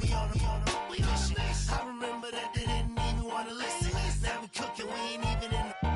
We on a mission. I remember that they didn't even want to listen. Now we cooking, we ain't even in the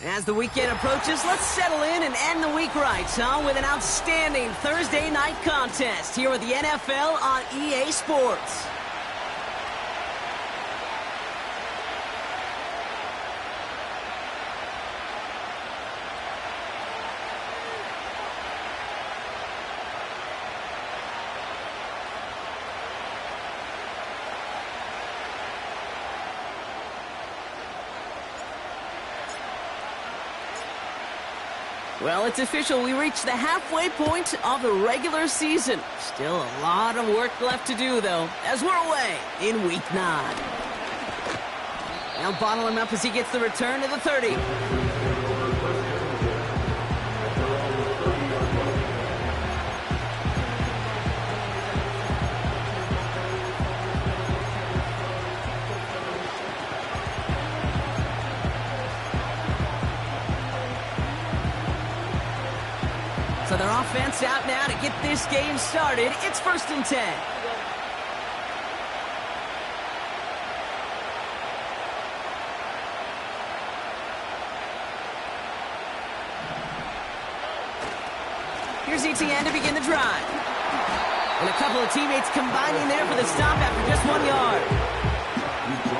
As the weekend approaches, let's settle in and end the week right, with an outstanding Thursday night contest here with the NFL on EA Sports. Well, it's official. We reached the halfway point of the regular season. Still a lot of work left to do, though, as we're away in Week 9. Now bottle him up as he gets the return to the 30. So their offense out now to get this game started. It's 1st and 10. Here's ETN to begin the drive. And a couple of teammates combining there for the stop after just 1 yard.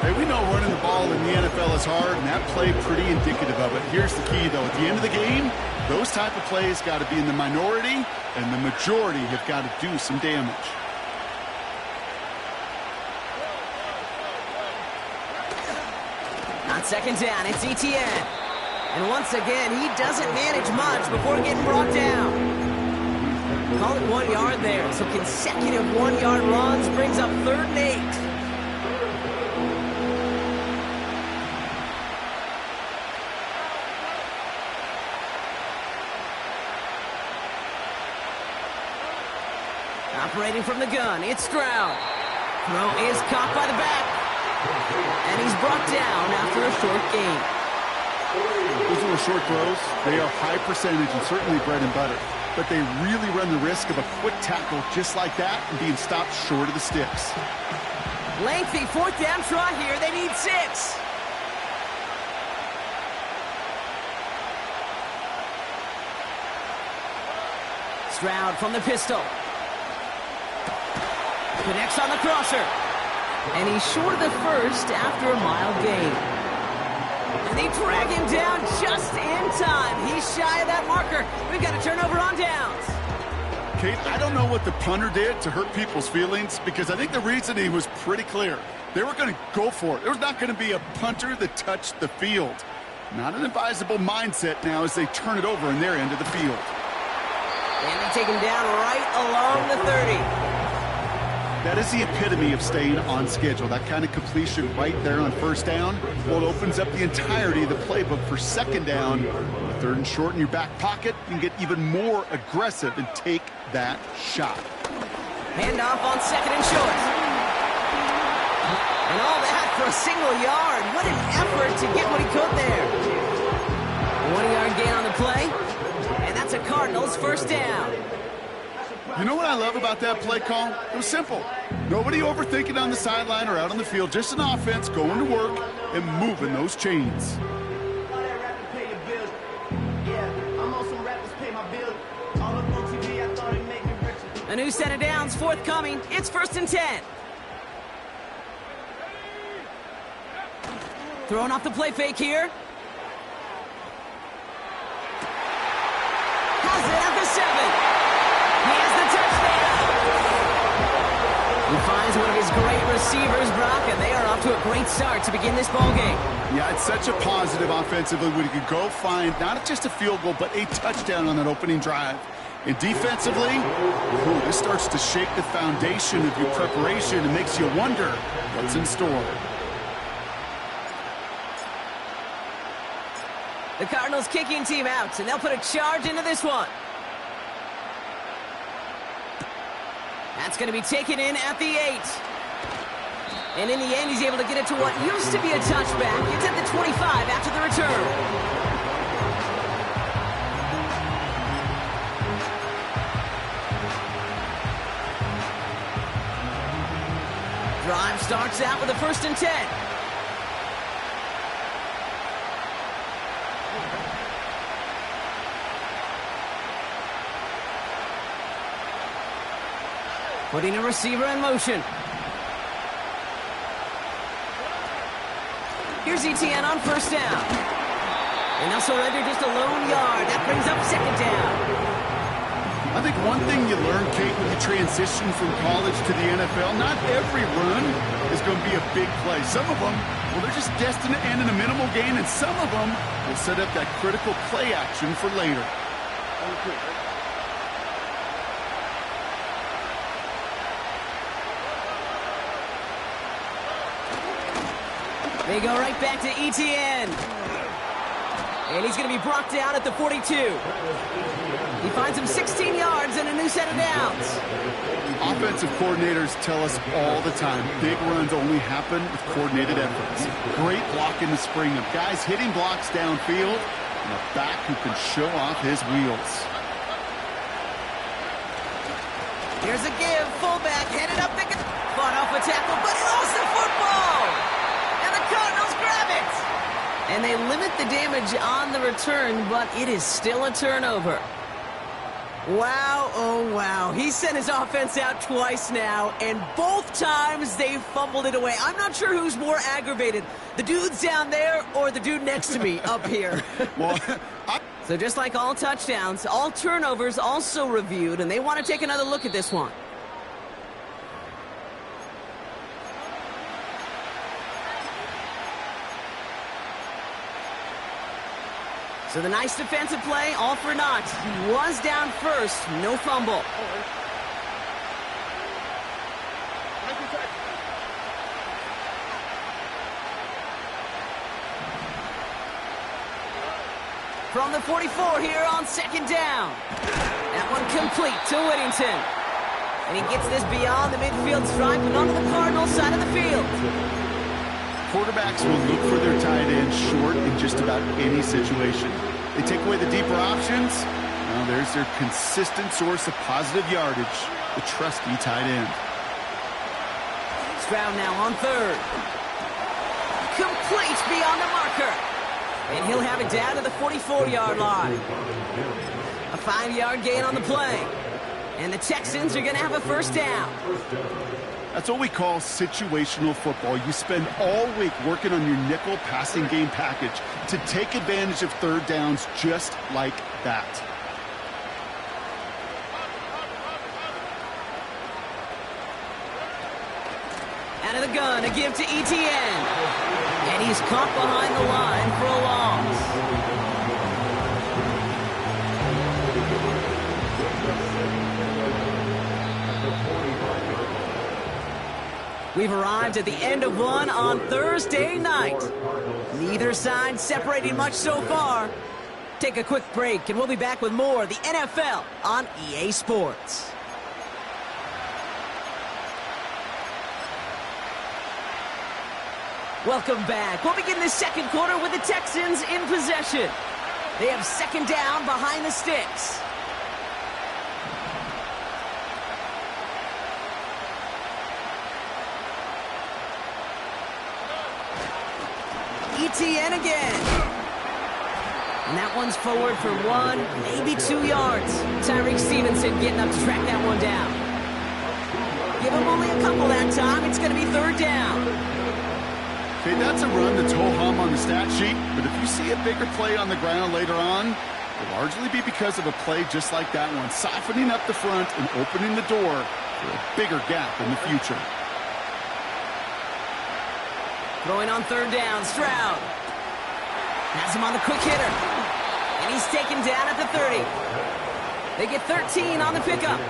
Hey, we know running the ball in the NFL is hard, and that play pretty indicative of it. Here's the key, though. At the end of the game, those type of plays got to be in the minority, and the majority have got to do some damage. On 2nd down, it's ETN. And once again, he doesn't manage much before getting brought down. Call it 1 yard there. So consecutive 1-yard runs brings up 3rd and 8. Operating from the gun, it's Stroud. Throw is caught by the back. And he's brought down after a short gain. Those little short throws, they are high percentage and certainly bread and butter. But they really run the risk of a quick tackle just like that and being stopped short of the sticks. Lengthy 4th down try here. They need 6. Stroud from the pistol. Connects on the crosser. And he's short of the first after a mile gain. And they drag him down just in time. He's shy of that marker. We've got a turnover on downs. Kate, I don't know what the punter did to hurt people's feelings, because I think the reasoning was pretty clear. They were going to go for it. There was not going to be a punter that touched the field. Not an advisable mindset now as they turn it over in their end of the field. And they take him down right along the 30. That is the epitome of staying on schedule. That kind of completion right there on first down, well, it opens up the entirety of the playbook for second down. Third and short in your back pocket, you can get even more aggressive and take that shot. Handoff on second and short. And all that for a single yard. What an effort to get what he could there. 1-yard gain on the play. And that's a Cardinals first down. You know what I love about that play call? It was simple. Nobody overthinking on the sideline or out on the field. Just an offense going to work and moving those chains. A new set of downs forthcoming. It's 1st and 10. Throwing off the play fake here. Has it at the 7. He has the touchdown. He finds one of his great receivers, Brock, and they are off to a great start to begin this ballgame. Yeah, it's such a positive offensively when you could go find not just a field goal, but a touchdown on that opening drive. And defensively, this starts to shake the foundation of your preparation and makes you wonder what's in store. The Cardinals kicking team out, and they'll put a charge into this one. That's going to be taken in at the 8. And in the end, he's able to get it to what used to be a touchback. It's at the 25 after the return. Drive starts out with a 1st and 10. Putting a receiver in motion. Here's ETN on first down. And they'll surrender just a lone yard. That brings up second down. I think one thing you learn, Kate, when you transition from college to the NFL, not every run is going to be a big play. Some of them, well, they're just destined to end in a minimal gain, and some of them will set up that critical play action for later. They go right back to ETN. And he's going to be brought down at the 42. He finds him 16 yards and a new set of downs. Offensive coordinators tell us all the time, big runs only happen with coordinated efforts. Great block in the spring of guys hitting blocks downfield and a back who can show off his wheels. Here's a give. Fullback headed up the... Fought off a tackle, but he lost the football. And the Cardinals grab it. And they limit the damage on the return, but it is still a turnover. Wow, oh wow. He sent his offense out twice now, and both times they fumbled it away. I'm not sure who's more aggravated, the dudes down there or the dude next to me up here. Well, So just like all touchdowns, all turnovers also reviewed, and they want to take another look at this one. So the nice defensive play, all for naught. He was down first, no fumble. From the 44 here on second down. That one complete to Whittington. And he gets this beyond the midfield stripe and onto the Cardinals side of the field. quarterbacks will look for their tight end short in just about any situation. They take away the deeper options. Well, there's their consistent source of positive yardage, the trusty tight end. Stroud now on third. Complete beyond the marker. And he'll have it down to the 44-yard line. A 5-yard gain on the play. And the Texans are going to have a first down. That's what we call situational football. You spend all week working on your nickel passing game package to take advantage of third downs just like that. Out of the gun, a give to Etienne. And he's caught behind the line for a loss. We've arrived at the end of one on Thursday night. Neither side separating much so far. Take a quick break, and we'll be back with more of the NFL on EA Sports. Welcome back. We'll begin the second quarter with the Texans in possession. They have second down behind the sticks. Etienne again. And that one's forward for 1, maybe 2 yards. Tyreek Stevenson getting up to track that one down. Give him only a couple that time. It's going to be third down. Okay, that's a run that's ho-hum on the stat sheet, but if you see a bigger play on the ground later on, it'll largely be because of a play just like that one, softening up the front and opening the door for a bigger gap in the future. Throwing on third down, Stroud. Has him on the quick hitter. And he's taken down at the 30. They get 13 on the pickup.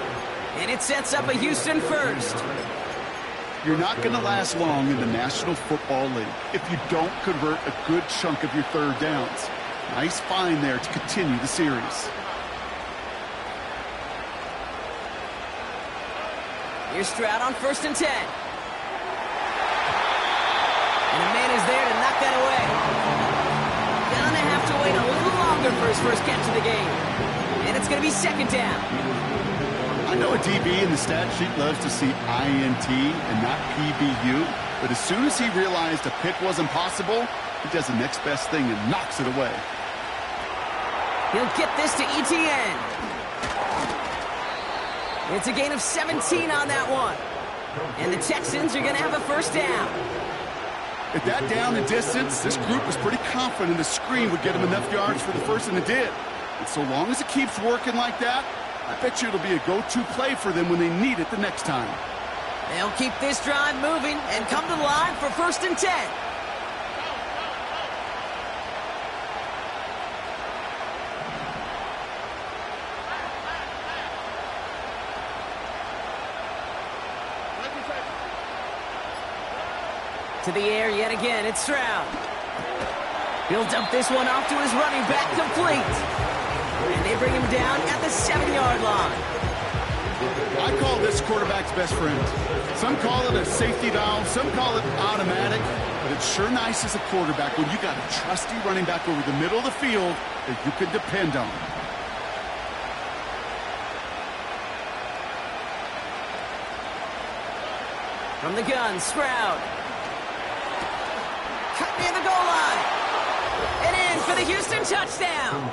And it sets up a Houston first. You're not going to last long in the National Football League if you don't convert a good chunk of your third downs. Nice find there to continue the series. Here's Stroud on 1st and 10. And a man is there to knock that away. Gonna have to wait a little longer for his first catch of the game. And it's going to be second down. I know a DB in the stat sheet loves to see INT and not PBU, but as soon as he realized a pick wasn't possible, he does the next best thing and knocks it away. He'll get this to Etienne. It's a gain of 17 on that one. And the Texans are going to have a first down. At that down and distance, this group was pretty confident the screen would get him enough yards for the first, and it did. And so long as it keeps working like that, I bet you it'll be a go-to play for them when they need it the next time. They'll keep this drive moving and come to the line for 1st and 10. To the air yet again, it's Stroud. He'll dump this one off to his running back, complete. And they bring him down at the 7-yard line. I call this quarterback's best friend. Some call it a safety valve, some call it automatic, but it's sure nice as a quarterback when you got a trusty running back over the middle of the field that you can depend on. From the gun, Stroud. Cut near the goal line. And in for the Houston touchdown.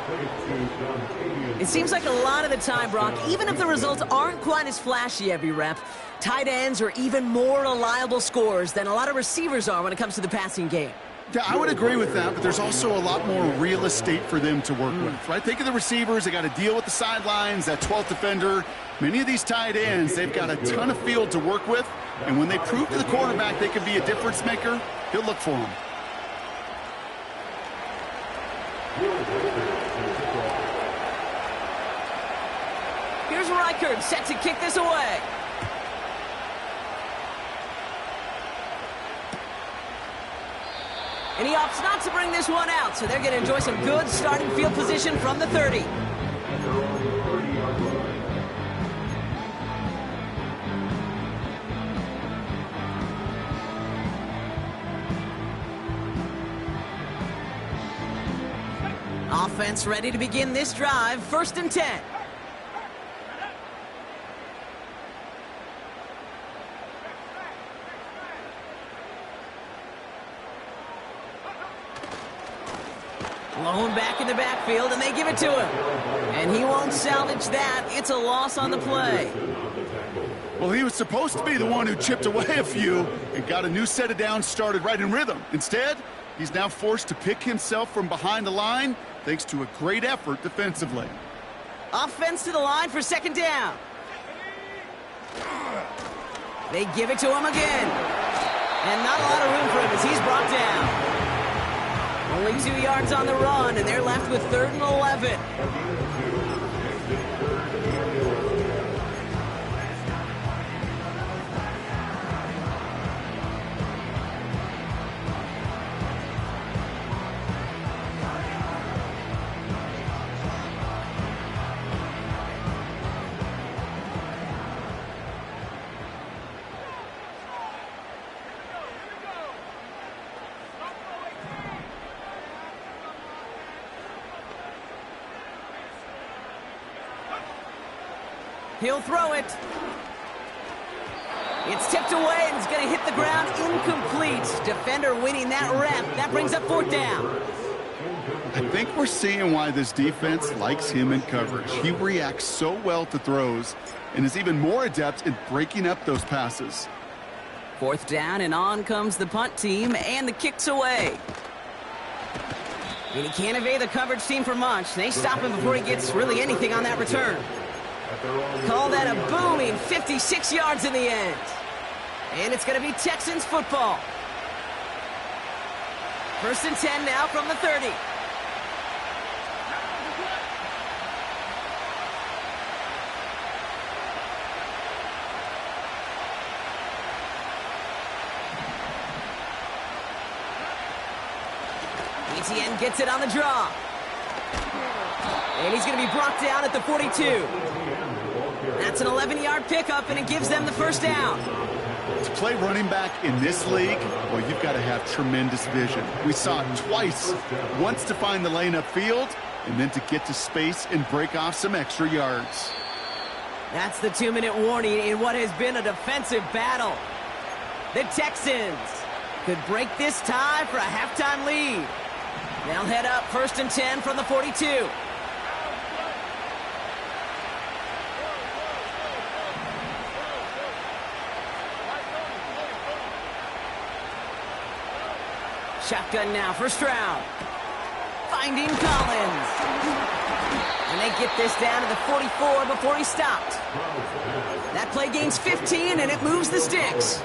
It seems like a lot of the time, Brock, even if the results aren't quite as flashy every rep, tight ends are even more reliable scorers than a lot of receivers are when it comes to the passing game. Yeah, I would agree with that, but there's also a lot more real estate for them to work with, right? Think of the receivers. They got to deal with the sidelines, that 12th defender. Many of these tight ends, they've got a ton of field to work with, and when they prove to the quarterback they can be a difference maker, he'll look for them. Here's Reichard, set to kick this away. And he opts not to bring this one out, so they're going to enjoy some good starting field position from the 30. Offense ready to begin this drive, 1st and 10. Blown back in the backfield, and they give it to him. And he won't salvage that. It's a loss on the play. Well, he was supposed to be the one who chipped away a few and got a new set of downs started right in rhythm. Instead, he's now forced to pick himself from behind the line thanks to a great effort defensively. Offense to the line for second down. They give it to him again. And not a lot of room for him as he's brought down. Only 2 yards on the run, and they're left with 3rd and 11. He'll throw it. It's tipped away, and it's going to hit the ground incomplete. Defender winning that rep. That brings up 4th down. I think we're seeing why this defense likes him in coverage. He reacts so well to throws and is even more adept in breaking up those passes. 4th down, and on comes the punt team, and the kick's away. And he can't evade the coverage team for much. They stop him before he gets really anything on that return. Call that a booming 56 yards in the end. And it's going to be Texans football. 1st and 10 now from the 30. Etienne gets it on the draw. And he's going to be brought down at the 42. That's an 11-yard pickup, and it gives them the 1st down. To play running back in this league, well, you've got to have tremendous vision. We saw it twice, once to find the lane upfield, and then to get to space and break off some extra yards. That's the 2-minute warning in what has been a defensive battle. The Texans could break this tie for a halftime lead. They'll head up 1st and 10 from the 42. Shotgun now for Stroud. Finding Collins. And they get this down to the 44 before he stopped. That play gains 15, and it moves the sticks.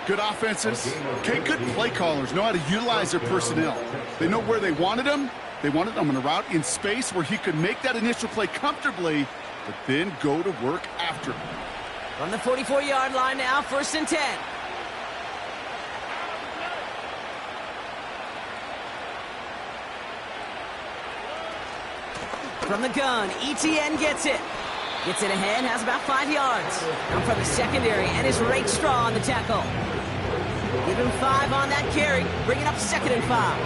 Good offenses. Okay, good play callers know how to utilize their personnel. They know where they wanted them. They wanted them on a route in space where he could make that initial play comfortably, but then go to work after. From the 44-yard line now, 1st and 10. From the gun, Etienne gets it. Gets it ahead, has about 5 yards. Now from the secondary, and is Rake Straw on the tackle. Give him 5 on that carry, bringing up 2nd and 5.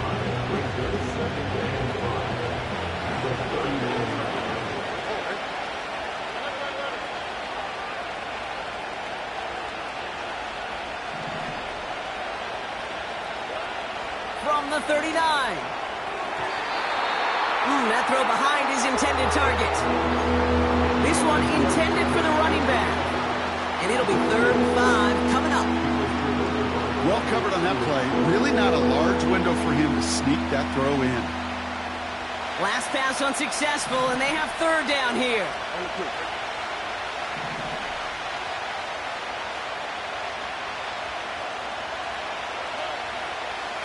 From the 39. That throw behind his intended target. This one intended for the running back. And it'll be 3rd and 5 coming up. Well covered on that play. Really not a large window for him to sneak that throw in. Last pass unsuccessful, and they have 3rd down here.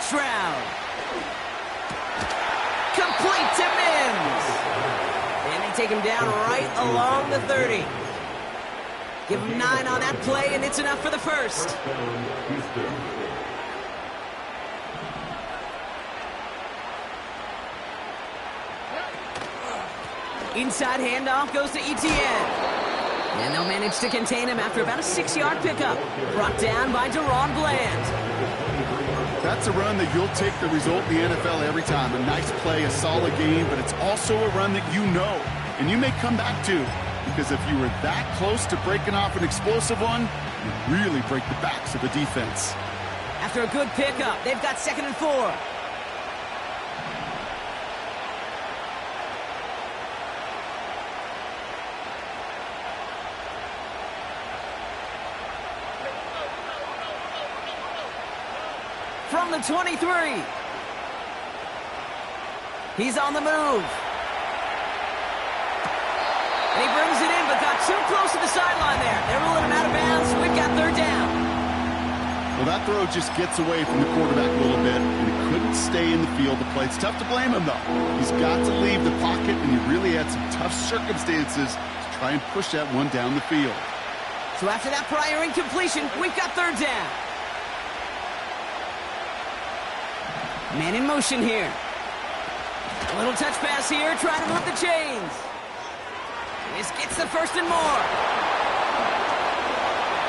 Stroud. Complete to Mims. And they take him down right along the 30. Give him 9 on that play, and it's enough for the 1st. Inside handoff goes to Etienne. And they'll manage to contain him after about a 6-yard pickup. Brought down by Deron Bland. That's a run that you'll take the result in the NFL every time. A nice play, a solid game, but it's also a run that you know, and you may come back to, because if you were that close to breaking off an explosive one, you really break the backs of the defense. After a good pickup, they've got 2nd and 4. from the 23. He's on the move. And he brings it in, but got too close to the sideline there. They're ruling him out of bounds. We've got third down. Well, that throw just gets away from the quarterback a little bit, and he couldn't stay in the field to play. It's tough to blame him, though. He's got to leave the pocket, and he really had some tough circumstances to try and push that one down the field. So after that prior incompletion, we've got third down. Man in motion here. A little touch pass here, trying to move the chains. This gets the first and more.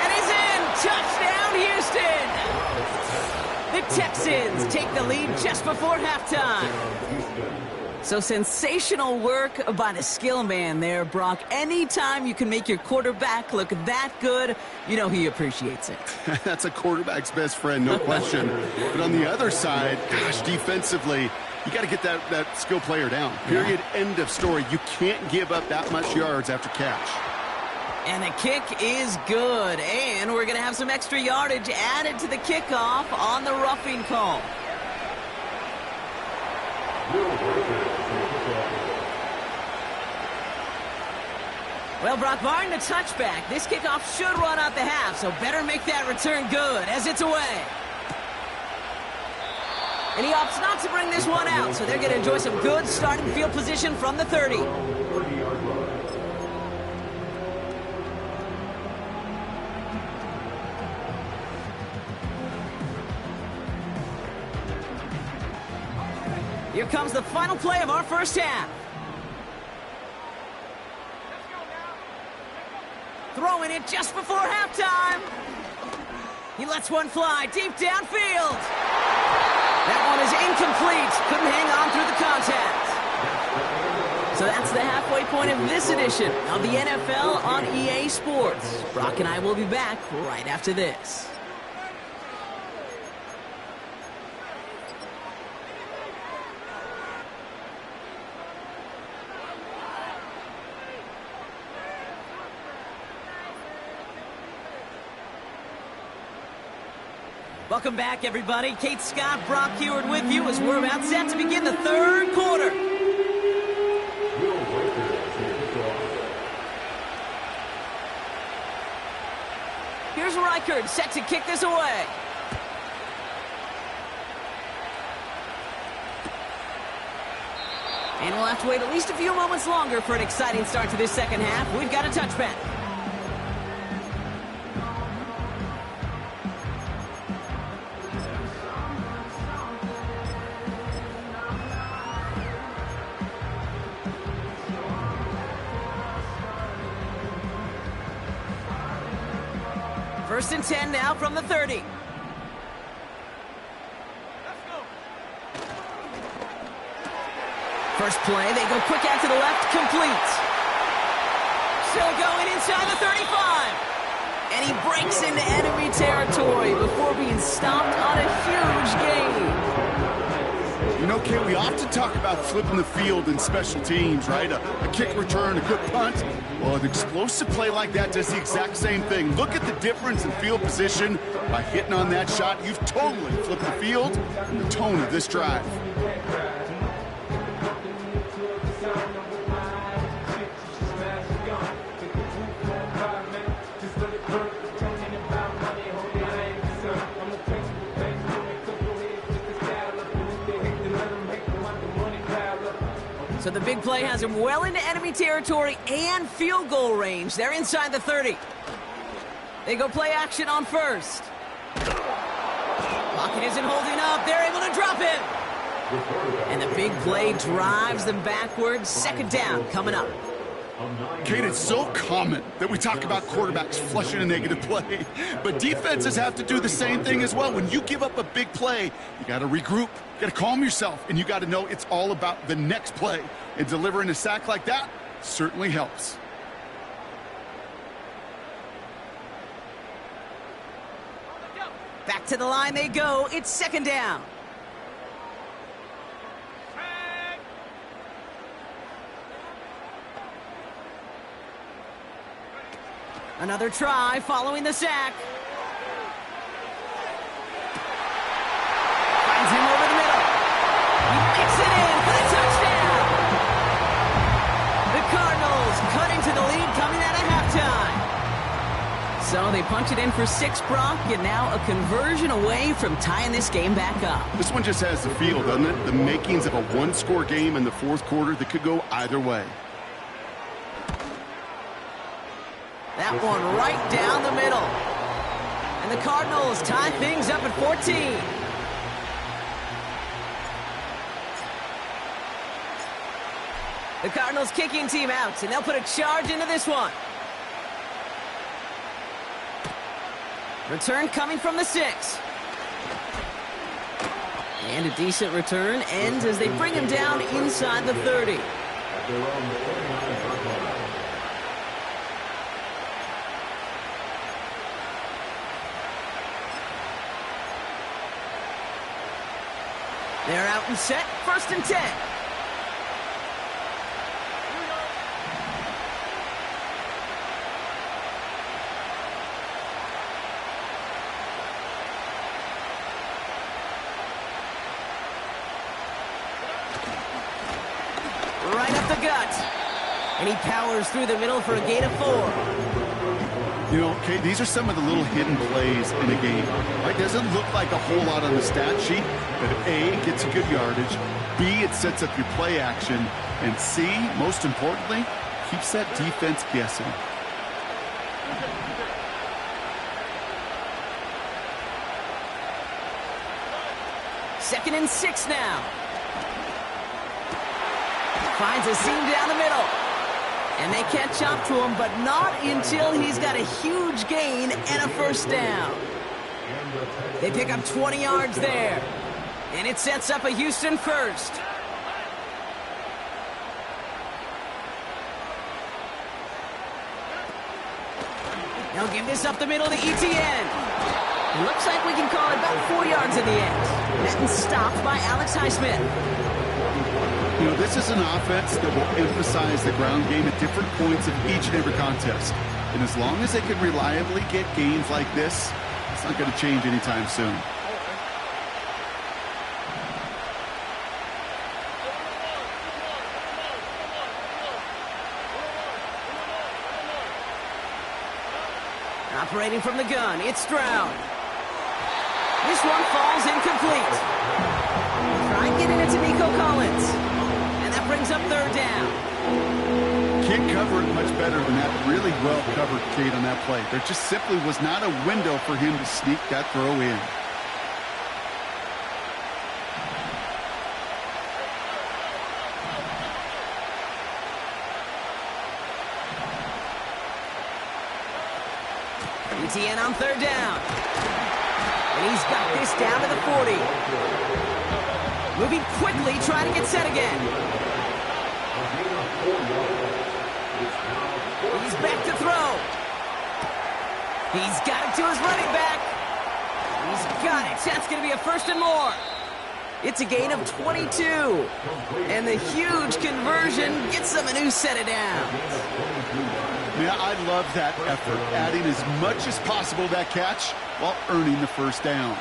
And he's in! Touchdown, Houston! The Texans take the lead just before halftime. So sensational work by the skill man there, Brock. Anytime you can make your quarterback look that good, you know he appreciates it. That's a quarterback's best friend, no question. But on the other side, gosh, defensively, you got to get that skill player down. Period. End of story. You can't give up that much yards after catch. And the kick is good. And we're going to have some extra yardage added to the kickoff on the roughing call. Well, Brock, barring the touchback, this kickoff should run out the half, so better make that return good as it's away. And he opts not to bring this one out, so they're going to enjoy some good starting field position from the 30. Here comes the final play of our first half. Throwing it just before halftime. He lets one fly deep downfield. That one is incomplete. Couldn't hang on through the contact. So that's the halfway point of this edition of the NFL on EA Sports. Brock and I will be back right after this. Welcome back, everybody. Kate Scott, Brock Heward with you as we're about set to begin the third quarter. Here's Reichard set to kick this away. And we'll have to wait at least a few moments longer for an exciting start to this second half. We've got a touchback. First and 10 now from the 30. First play, they go quick out to the left, complete. Still going inside the 35. And he breaks into enemy territory before being stopped on a huge gain. You know, Kate, we often talk about flipping the field in special teams, right? A kick return, a good punt. Well, an explosive play like that does the exact same thing. Look at the difference in field position by hitting on that shot. You've totally flipped the field and the tone of this drive. So the big play has him well into enemy territory and field goal range. They're inside the 30. They go play action on first. Pocket isn't holding up. They're able to drop him. And the big play drives them backwards. Second down coming up. Kate, it's so common that we talk about quarterbacks flushing a negative play, but defenses have to do the same thing as well. When you give up a big play, you got to regroup, you got to calm yourself, and you got to know it's all about the next play. And delivering a sack like that certainly helps. Back to the line they go. It's second down. Another try following the sack. So they punch it in for 6, Brock, and now a conversion away from tying this game back up. This one just has the feel, doesn't it? The makings of a one-score game in the fourth quarter that could go either way. That one right down the middle. And the Cardinals tie things up at 14. The Cardinals kicking team out, and they'll put a charge into this one. Return coming from the 6. And a decent return ends as they bring him down inside the 30. They're out and set, 1st and 10. Right up the gut. And he powers through the middle for a gain of 4. You know, okay, these are some of the little hidden plays in a game. Right? Doesn't look like a whole lot on the stat sheet, but A, it gets a good yardage, B, it sets up your play action, and C, most importantly, keeps that defense guessing. Second and 6 now. Finds a seam down the middle. And they catch up to him, but not until he's got a huge gain and a 1st down. They pick up 20 yards there. And it sets up a Houston 1st. They'll give this up the middle to ETN. It looks like we can call it about 4 yards in the end. That is stopped by Alex Highsmith. You know, this is an offense that will emphasize the ground game at different points of each and every contest. And as long as they can reliably get gains like this, it's not going to change anytime soon. Operating from the gun, it's Stroud. This one falls incomplete. Try getting it to Nico Collins. And that brings up 3rd down. Can't cover it much better than that. Really well covered, Kate, on that play. There just simply was not a window for him to sneak that throw in. ETN on 3rd down. And he's got this down to the 40. Moving quickly, trying to get set again. He's back to throw. He's got it to his running back. He's got it. That's going to be a 1st and more. It's a gain of 22. And the huge conversion gets them a new set of downs. Yeah, I love that effort, adding as much as possible to that catch while earning the 1st down.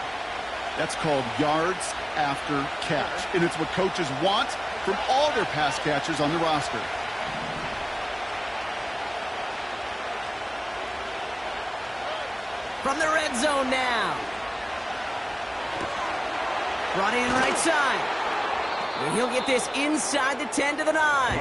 That's called yards after catch, and it's what coaches want from all their pass catchers on the roster. From the red zone now. Brought in right side. And he'll get this inside the 10 to the 9.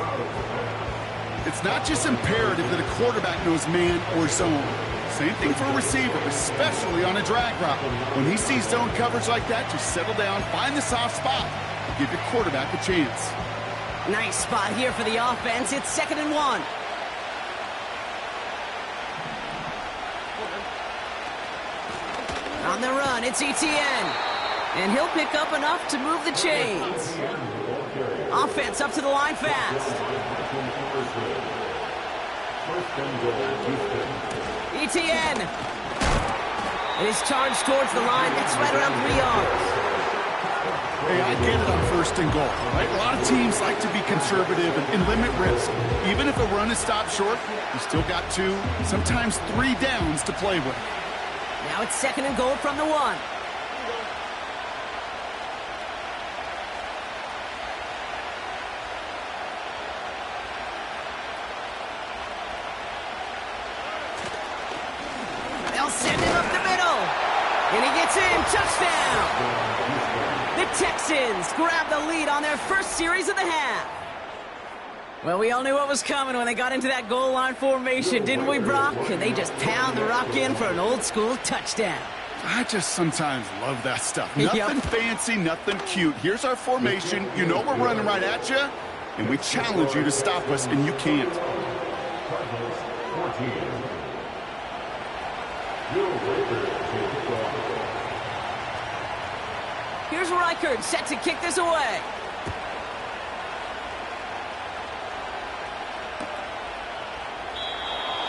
It's not just imperative that a quarterback knows man or zone. Same thing for a receiver, especially on a drag route. When he sees zone coverage like that, just settle down, find the soft spot, and give your quarterback a chance. Nice spot here for the offense. It's 2nd and 1. On the run, it's ETN. And he'll pick up enough to move the chains. Offense up to the line fast. ETN. And his charge towards the line. That's right around 3 yards. Hey, I get it on 1st and goal, right? A lot of teams like to be conservative and limit risk. Even if a run is stopped short, you still got 2, sometimes 3 downs to play with. Now it's 2nd and goal from the 1. They'll send him up the middle. And he gets in. Touchdown. The Texans grab the lead on their first series of the half. Well, we all knew what was coming when they got into that goal line formation, didn't we, Brock? And they just pound the rock in for an old-school touchdown. I just sometimes love that stuff. Yep. Nothing fancy, nothing cute. Here's our formation. You know we're running right at you, and we challenge you to stop us, and you can't. Here's Reichert set to kick this away.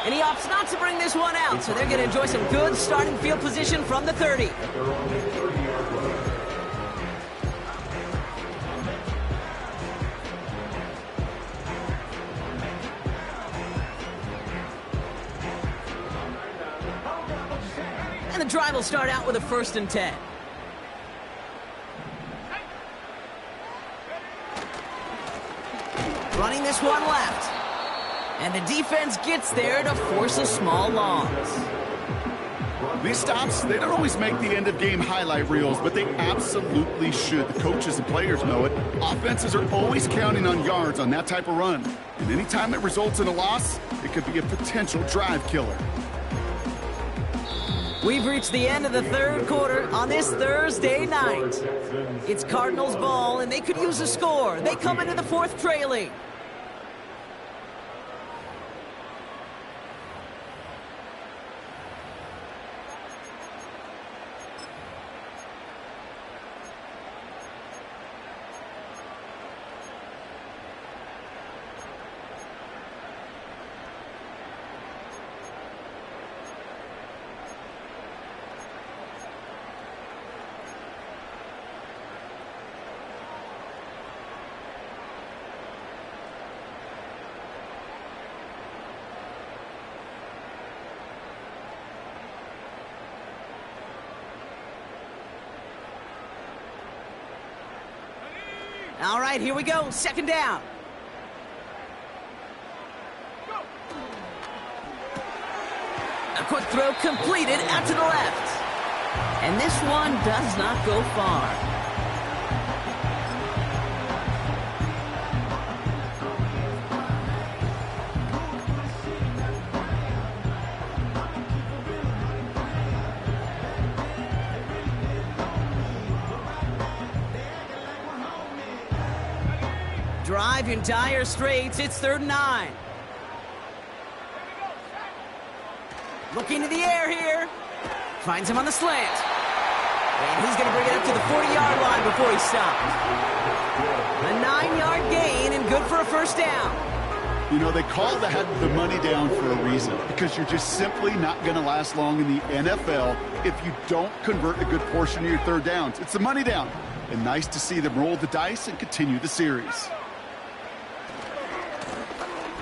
And he opts not to bring this one out, so they're going to enjoy some good starting field position from the 30. And the drive will start out with a 1st and 10. Running this one left. And the defense gets there to force a small loss. These stops, they don't always make the end-of-game highlight reels, but they absolutely should. The coaches and players know it. Offenses are always counting on yards on that type of run. And anytime it results in a loss, it could be a potential drive killer. We've reached the end of the 3rd quarter on this Thursday night. It's Cardinals ball, and they could use a score. They come into the 4th trailing. All right, here we go. 2nd down. A quick throw completed out to the left. And this one does not go far. Drive in dire straits. It's 3rd and 9. Looking to the air here. Finds him on the slant. And he's going to bring it up to the 40-yard line before he stops. A 9-yard gain and good for a 1st down. You know, they call that the money down for a reason, because you're just simply not going to last long in the NFL if you don't convert a good portion of your 3rd downs. It's the money down. And nice to see them roll the dice and continue the series.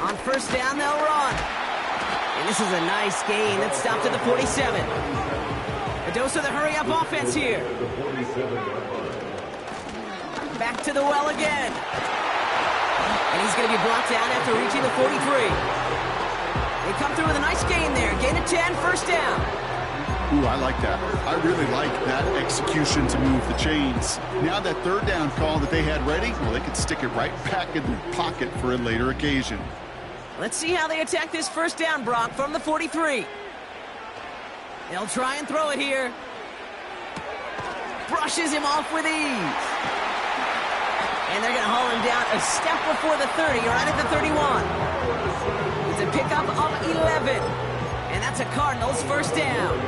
On 1st down, they'll run. And this is a nice gain that stopped at the 47. A dose of the hurry-up offense here. Back to the well again. And he's going to be brought down after reaching the 43. They come through with a nice gain there. Gain of 10, 1st down. Ooh, I like that. I really like that execution to move the chains. Now that 3rd down call that they had ready, well, they could stick it right back in their pocket for a later occasion. Let's see how they attack this 1st down, Brock, from the 43. They'll try and throw it here. Brushes him off with ease. And they're going to haul him down a step before the 30, right at the 31. It's a pickup of 11. And that's a Cardinals 1st down.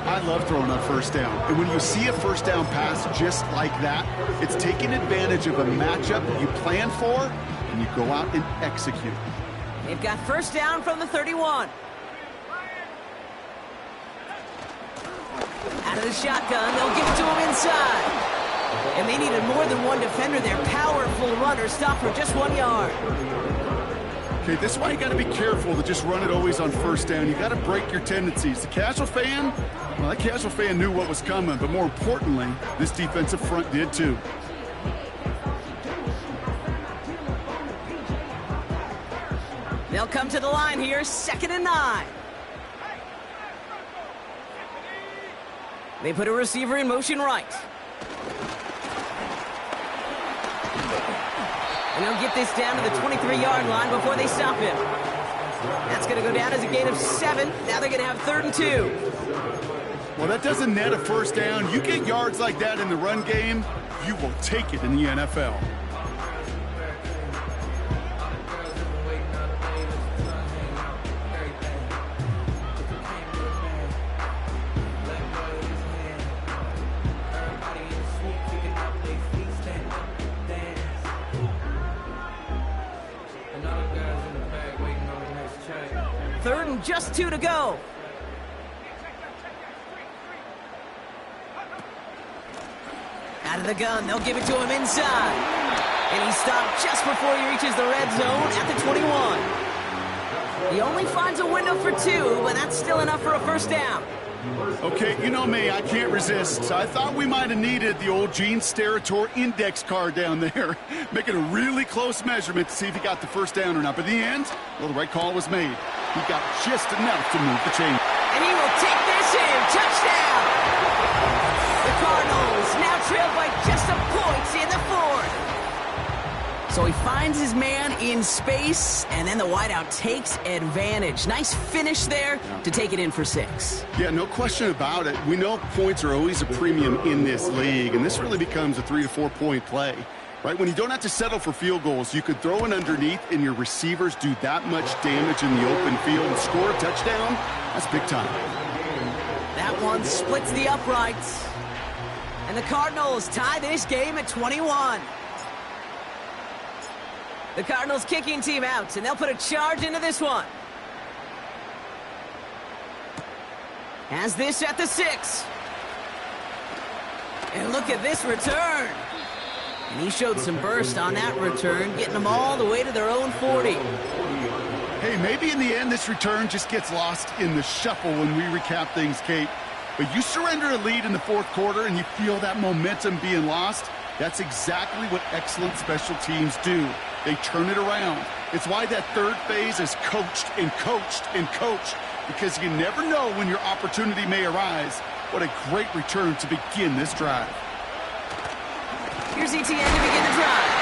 I love throwing on 1st down. And when you see a 1st down pass just like that, it's taking advantage of a matchup you plan for, and you go out and execute. They've got 1st down from the 31. Out of the shotgun, they'll give it to him inside. And they needed more than one defender. Their powerful runner stopped for just 1 yard. Okay, this is why you got to be careful to just run it always on 1st down. You got to break your tendencies. The casual fan, well, that casual fan knew what was coming, but more importantly, this defensive front did too. They'll come to the line here, 2nd and 9. They put a receiver in motion right. And he'll get this down to the 23-yard line before they stop him. That's going to go down as a gain of 7. Now they're going to have 3rd and 2. Well, that doesn't net a first down. You get yards like that in the run game, you will take it in the NFL. Third and just 2 to go. Out of the gun, they'll give it to him inside. And he stopped just before he reaches the red zone at the 21. He only finds a window for 2, but that's still enough for a first down. Okay, you know me, I can't resist. I thought we might have needed the old Gene Steratore index card down there, making a really close measurement to see if he got the first down or not. But in the end, well, the right call was made. He got just enough to move the chain. And he will take this in. Touchdown! The Cardinals now trail by just a point in the 4th. So he finds his man in space, and then the wideout takes advantage. Nice finish there to take it in for 6. Yeah, no question about it. We know points are always a premium in this league, and this really becomes a 3 to 4 point play. Right, when you don't have to settle for field goals, you could throw it underneath and your receivers do that much damage in the open field and score a touchdown. That's big time. That one splits the uprights. And the Cardinals tie this game at 21. The Cardinals kicking team out, and they'll put a charge into this one. Has this at the 6. And look at this return. And he showed some burst on that return, getting them all the way to their own 40. Hey, maybe in the end this return just gets lost in the shuffle when we recap things, Kate. But you surrender a lead in the 4th quarter and you feel that momentum being lost. That's exactly what excellent special teams do. They turn it around. It's why that 3rd phase is coached and coached and coached, because you never know when your opportunity may arise. What a great return to begin this drive. Here's ETN to begin the drive.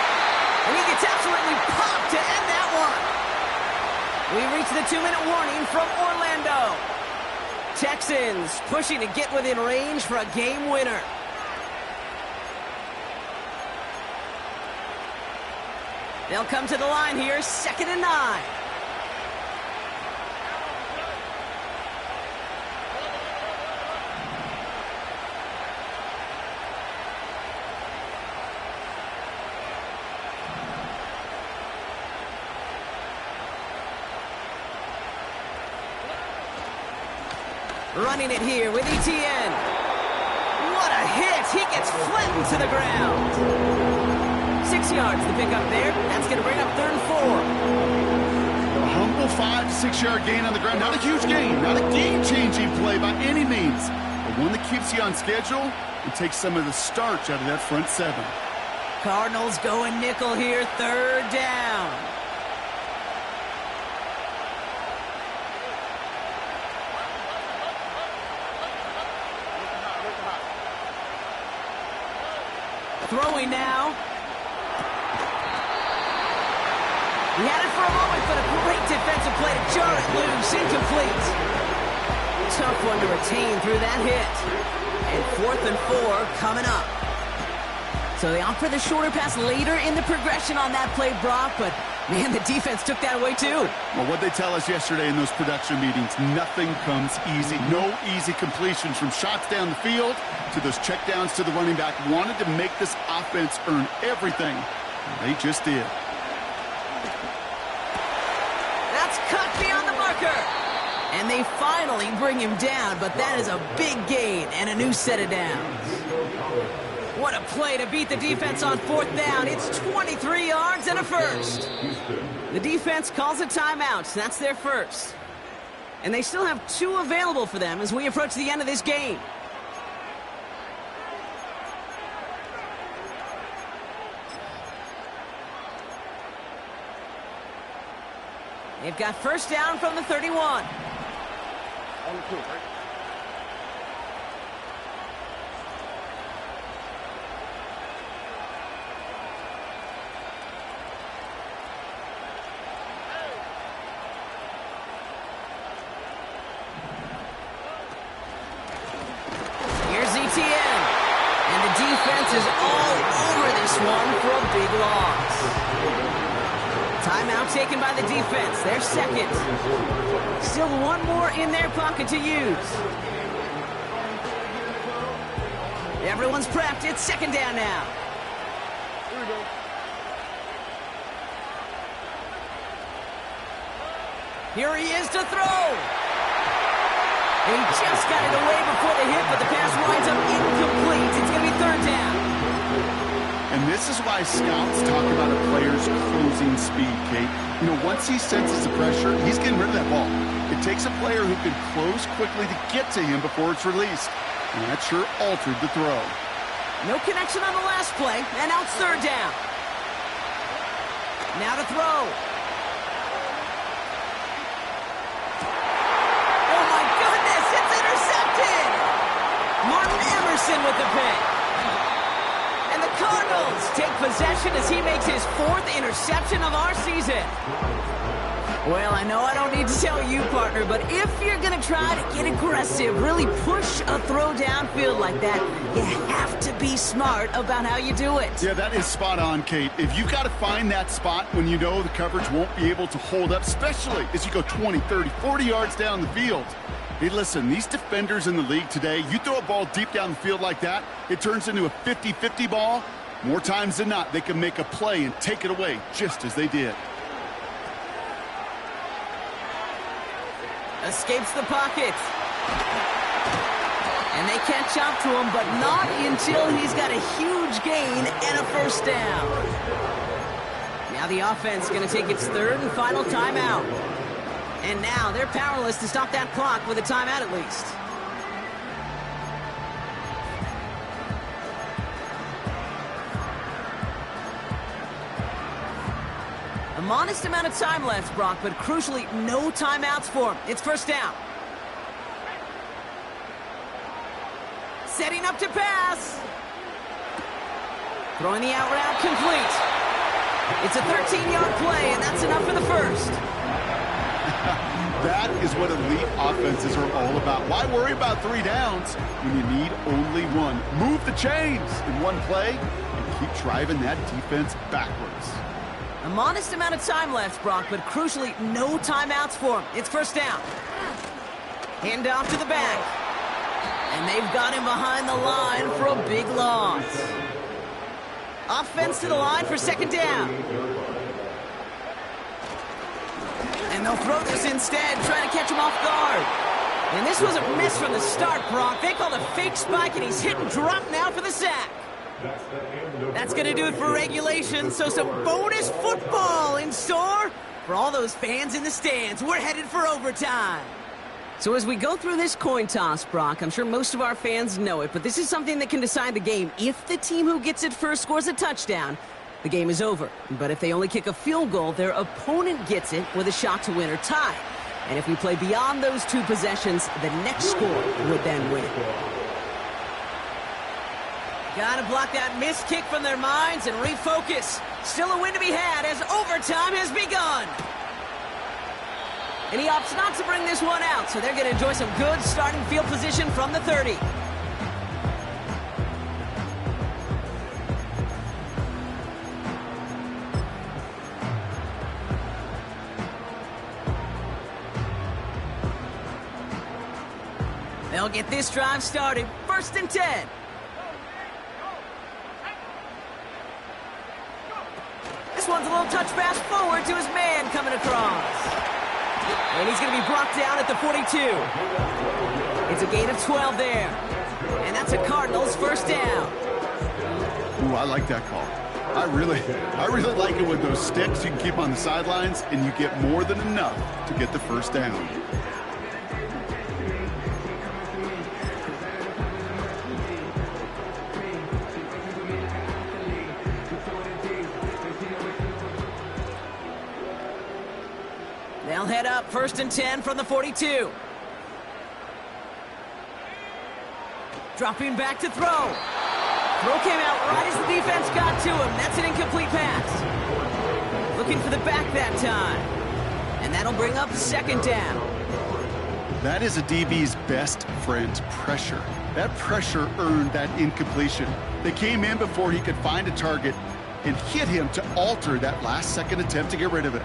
And he gets absolutely popped to end that one. We reach the 2-minute warning from Orlando. Texans pushing to get within range for a game winner. They'll come to the line here, 2nd and 9. Running it here with ETN. What a hit! He gets flattened to the ground. 6 yards to pick up there. That's going to bring up 3rd and 4. A humble 5 to 6 yard gain on the ground. Not a huge gain, not a game-changing play by any means, but one that keeps you on schedule and takes some of the starch out of that front 7. Cardinals going nickel here, 3rd down. Throwing now. He had it for a moment, but a great defensive play to jar it loose. Incomplete. Tough one to retain through that hit. And 4th and 4 coming up. So they opt for the shorter pass later in the progression on that play, Brock, but man, the defense took that away too. Well, what they tell us yesterday in those production meetings, nothing comes easy. No easy completions, from shots down the field to those checkdowns to the running back. Wanted to make this offense earn everything. They just did. That's cut beyond the marker. And they finally bring him down, but that is a big gain and a new set of downs. What a play to beat the defense on 4th down. It's 23 yards and a first. The defense calls a timeout. That's their first. And they still have 2 available for them as we approach the end of this game. They've got first down from the 31. is all over this one for a big loss. Timeout taken by the defense. Their second. Still one more in their pocket to use. Everyone's prepped. It's second down now. Here we go. Here he is to throw. And he just got it away before the hit, but the pass winds up incomplete. It's going to be third down. And this is why scouts talk about a player's closing speed, Kate. You know, once he senses the pressure, he's getting rid of that ball. It takes a player who can close quickly to get to him before it's released. And that sure altered the throw. No connection on the last play, and now it's third down. Now to throw. Oh my goodness, it's intercepted! Martin Emerson with the pick. And the Cardinals take possession as he makes his fourth interception of our season. Well, I know I don't need to tell you, partner, but if you're going to try to get aggressive, really push a throw downfield like that, you have to be smart about how you do it. Yeah, that is spot on, Kate. If you've got to find that spot when you know the coverage won't be able to hold up, especially as you go 20, 30, 40 yards down the field. Hey, listen, these defenders in the league today, you throw a ball deep down the field like that, it turns into a 50-50 ball. More times than not, they can make a play and take it away just as they did. Escapes the pocket. And they catch up to him, but not until he's got a huge gain and a first down. Now the offense going to take its third and final timeout. And now they're powerless to stop that clock with a timeout at least. A modest amount of time left, Brock, but crucially, no timeouts for him. It's first down. Setting up to pass. Throwing the out route complete. It's a 13-yard play, and that's enough for the first. That is what elite offenses are all about. Why worry about 3 downs when you need only one? Move the chains in one play and keep driving that defense backwards. A modest amount of time left, Brock, but crucially, no timeouts for him. It's first down. Hand off to the back. And they've got him behind the line for a big loss. Offense to the line for second down. And they'll throw this instead, trying to catch him off guard. And this was a miss from the start, Brock. They called a fake spike, and he's hit and dropped now for the sack. That's going to do it for regulation, so some bonus football in store for all those fans in the stands. We're headed for overtime. So as we go through this coin toss, Brock, I'm sure most of our fans know it, but this is something that can decide the game. If the team who gets it first scores a touchdown, the game is over. But if they only kick a field goal, their opponent gets it with a shot to win or tie. And if we play beyond those 2 possessions, the next score would then win. Gotta block that missed kick from their minds and refocus. Still a win to be had as overtime has begun. And he opts not to bring this one out, so they're going to enjoy some good starting field position from the 30. They'll get this drive started. First and 10. This one's a little touch pass forward to his man coming across. And he's going to be brought down at the 42. It's a gain of 12 there. And that's a Cardinals first down. Ooh, I like that call. I really like it with those sticks you can keep on the sidelines, and you get more than enough to get the first down. They'll head up first and 10 from the 42. Dropping back to throw. Throw came out right as the defense got to him. That's an incomplete pass. Looking for the back that time. And that'll bring up second down. That is a DB's best friend, pressure. That pressure earned that incompletion. They came in before he could find a target and hit him to alter that last-second attempt to get rid of it.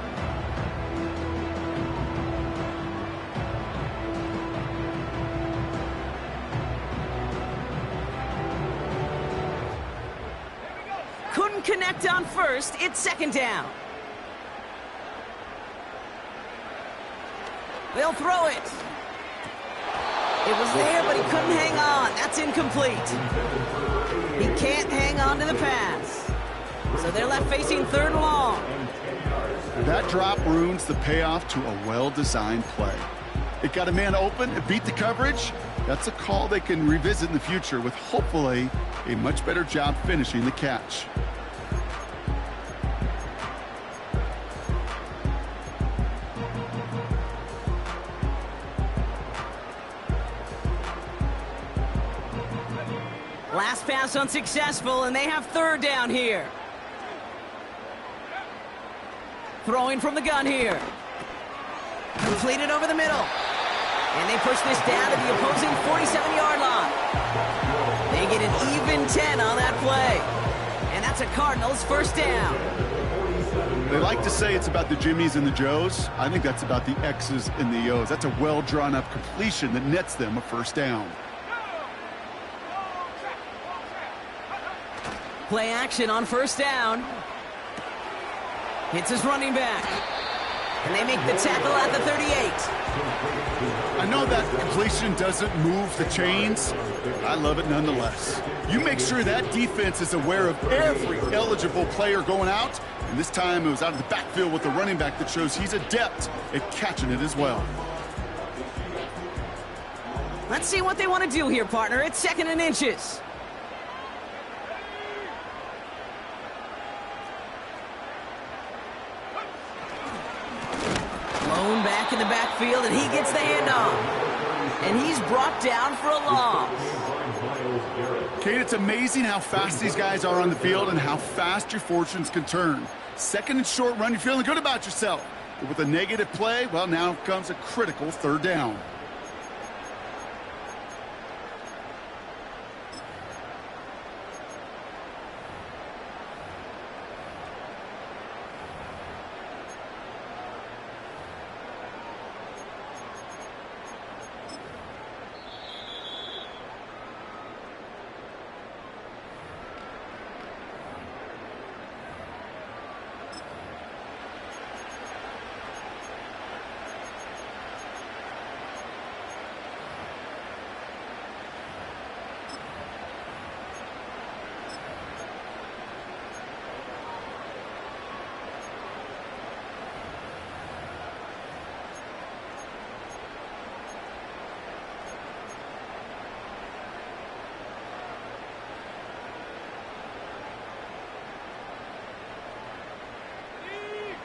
Couldn't connect on first. It's second down. They'll throw it. It was there, but he couldn't hang on. That's incomplete. He can't hang on to the pass. So they're left facing third and long. That drop ruins the payoff to a well-designed play. It got a man open, it beat the coverage. That's a call they can revisit in the future with hopefully a much better job finishing the catch. Last pass unsuccessful, and they have third down here. Throwing from the gun here. Completed over the middle. And they push this down to the opposing 47-yard line. They get an even 10 on that play. And that's a Cardinals first down. They like to say it's about the Jimmies and the Joes. I think that's about the X's and the O's. That's a well-drawn-up completion that nets them a first down. Play action on first down. Hits his running back. And they make the tackle at the 38. I know that completion doesn't move the chains. I love it nonetheless. You make sure that defense is aware of every eligible player going out. And this time it was out of the backfield with the running back that shows he's adept at catching it as well. Let's see what they want to do here, partner. It's second and inches. Blown back in the backfield, and he gets the handoff. And he's brought down for a loss. Kate, it's amazing how fast these guys are on the field and how fast your fortunes can turn. Second and short run, you're feeling good about yourself. But with a negative play, well, now comes a critical third down.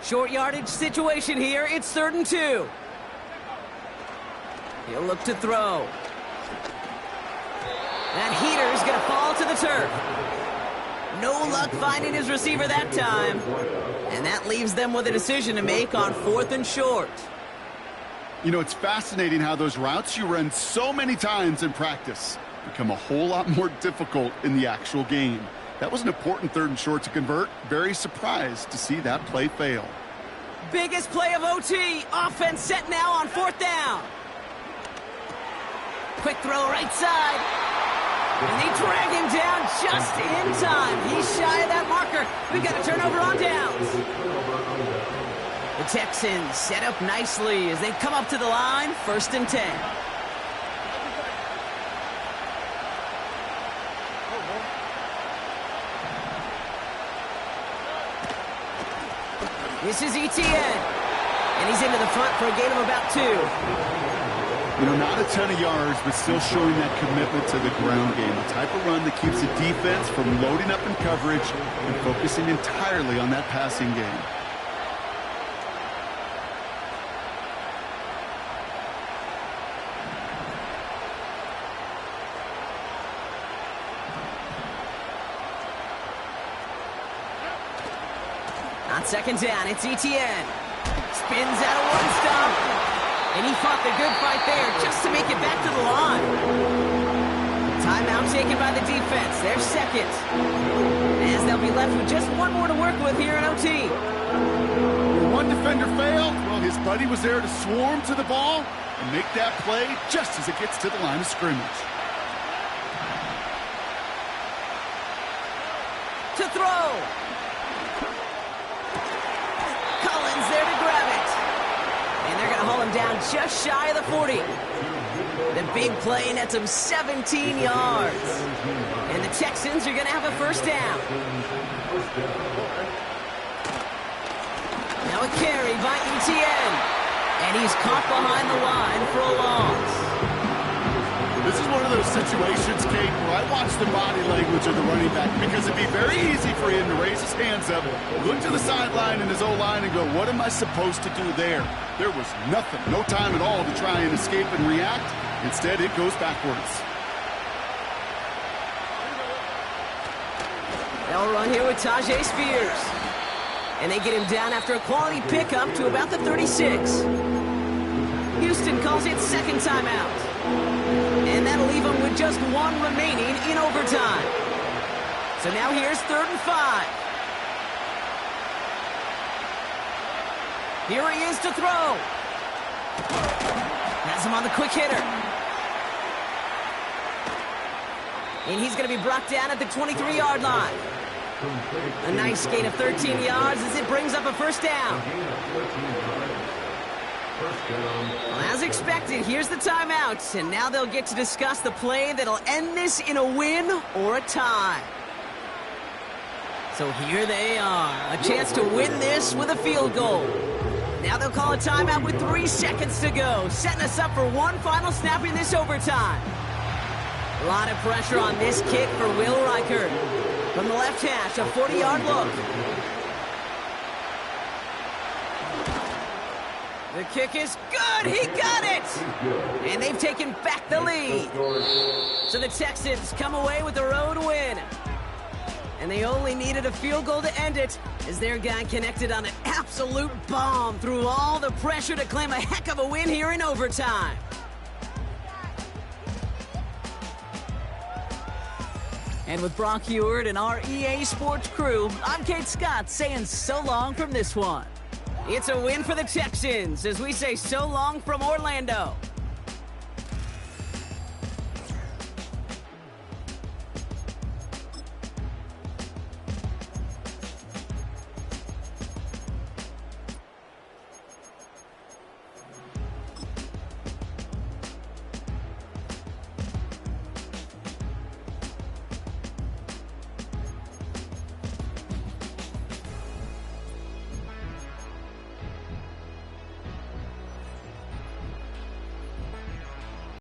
Short yardage situation here. It's third and 2. He'll look to throw. That heater is going to fall to the turf. No luck finding his receiver that time. And that leaves them with a decision to make on fourth and short. You know, it's fascinating how those routes you run so many times in practice become a whole lot more difficult in the actual game. That was an important third and short to convert. Very surprised to see that play fail. Biggest play of OT. Offense set now on fourth down. Quick throw right side. And they drag him down just in time. He's shy of that marker. We've got a turnover on downs. The Texans set up nicely as they come up to the line. First and 10. This is Etienne. And he's into the front for a gain of about 2. You know, not a ton of yards, but still showing that commitment to the ground game. The type of run that keeps the defense from loading up in coverage and focusing entirely on that passing game. On second down, it's Etienne. Spins out of one stop. And he fought the good fight there just to make it back to the line. Timeout taken by the defense. Their second. As they'll be left with just one more to work with here in OT. One defender failed. Well, his buddy was there to swarm to the ball and make that play just as it gets to the line of scrimmage. To throw. Collins there to grab it. And they're going to haul him down just shy of the 40. The big play nets him 17 yards. And the Texans are going to have a first down. Now a carry by ETN. And he's caught behind the line for a loss. This is one of those situations, Kate, where I watch the body language of the running back because it'd be very easy for him to raise his hands up, look to the sideline in his O-line and go, what am I supposed to do there? There was nothing, no time at all to try and escape and react. Instead, it goes backwards. They'll run here with Tajay Spears. And they get him down after a quality pickup to about the 36. Houston calls it second timeout. And that'll leave him with just one remaining in overtime. So now here's 3rd and 5. Here he is to throw. Has him on the quick hitter. And he's going to be brought down at the 23-yard line. A nice gain of 13 yards as it brings up a first down. Well, as expected, here's the timeout, and now they'll get to discuss the play that'll end this in a win or a tie. So here they are, a chance to win this with a field goal. Now they'll call a timeout with 3 seconds to go, setting us up for one final snap in this overtime. A lot of pressure on this kick for Will Reichert. From the left hash, a 40-yard look. The kick is good. He got it. And they've taken back the lead. So the Texans come away with the road win. And they only needed a field goal to end it as their guy connected on an absolute bomb through all the pressure to claim a heck of a win here in overtime. And with Brock Heward and our EA Sports crew, I'm Kate Scott saying so long from this one. It's a win for the Texans as we say so long from Orlando.